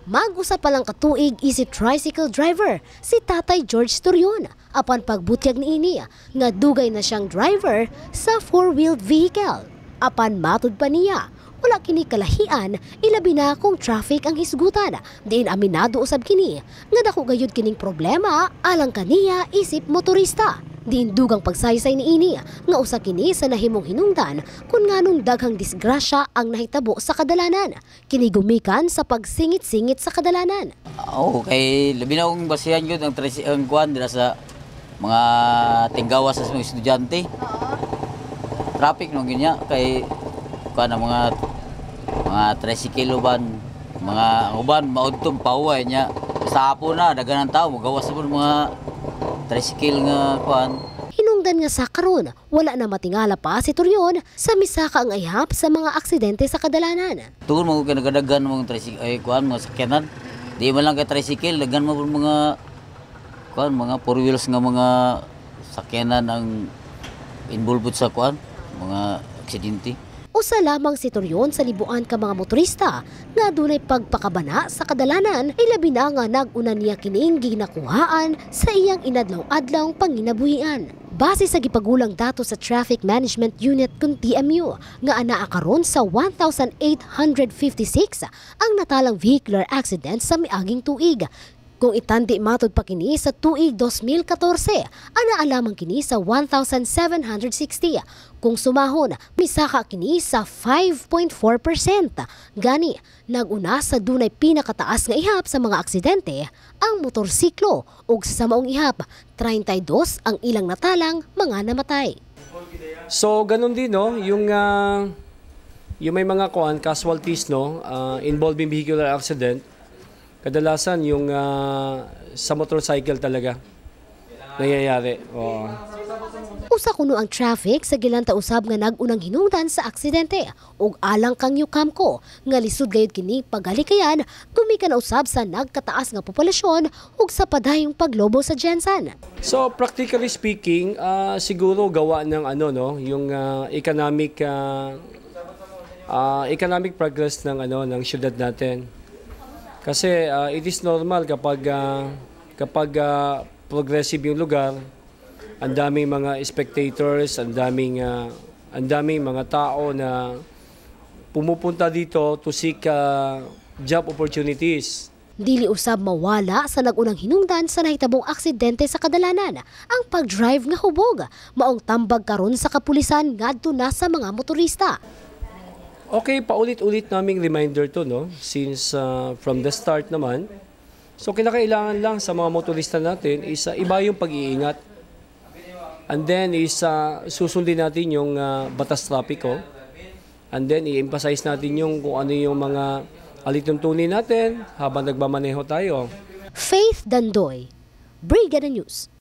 Mag-usa pa lang katuig si tricycle driver si Tatay George Turion apan pagbutyag niini nga dugay na siyang driver sa four-wheeled vehicle. Apan matud pa niya, wala kini kalahian ilabi na kung traffic ang hisgutan. Diin aminado usab kini nga dako gayud kining problema alang kaniya isip motorista. Diin dugang pagsaysay niini nga usa kini sa nahimong hinungdan kun nganong daghang disgrasya ang nahitabo sa kadalanan. Kini gumikan sa pagsingit-singit sa kadalanan. Kay labi na akong basihan yun ang kuhan dira sa mga tinggawas sa mga estudyante. Traffic no ginya kay kuhan ang mga tricycle uban, mga uban maudtong pauwi niya. Sa hapon na daghan ng tao magawas sa mga tricycle nga kuan. Hinungdan nga sa karon, wala na matingala pa si Turion sa misaka ang ayhap sa mga aksidente sa kadalanan. Tungod mo kinagadagan mga tricycle ay kuan mga sakyanan. Di man lang kay tricycle, dagan mo mga kuan mga four wheels nga mga sakyanan ang involved sa kuan mga aksidente. Usa lamang si Turion sa libuan ka mga motorista nga dunay pagpakabana sa kadalanan ilabi na nga nag-una niya kining ginakuhaan sa iyang inadlaw-adlaw panginabuhian. Base sa gipagulang dato sa Traffic Management Unit kun TMU nga anaa karon sa 1,856 ang natalang vehicular accident sa miaging tuig. Kung itandi matud pa kini sa tuig 2014, ana lamang kini sa 1,760. Kung sumahon, misaka kini sa 5.4%. Gani, naguna sa dunay pinakataas nga ihap sa mga aksidente ang motorsiklo ug sa maong ihap 32 ang ilang natalang mga namatay. So ganun din no, yung may mga casualties no, involving vehicular accident. Kadalasan yung sa motorcycle talaga nangyayari. Usa kuno ang traffic sa gilanta usab nga nag-unang hinungdan sa aksidente ug alang kang yukamko nga lisod gayud kini pagalikayan gumikan usab sa nagkataas nga populasyon ug sa padayong paglobo sa Jensen. So practically speaking, siguro gawa ng yung economic progress ng syudad natin. Kasi it is normal kapag progressive yung lugar, ang daming mga spectators, ang daming mga tao na pumupunta dito to seek job opportunities. Dili usab mawala sa nag-unang hinungdan sa nahitabong aksidente sa kadalanan ang pag-drive nga hubog, maong tambag karon sa kapulisan ngadto na sa mga motorista. Okay, paulit-ulit naming reminder to no, since from the start naman. So kinakailangan lang sa mga motorista natin is iba yung pag-iingat. And then is susundin natin yung batas trapiko. And then i-emphasize natin yung kung ano yung mga alituntunin natin habang nagmamaneho tayo. Faith Dandoy, Brigada News.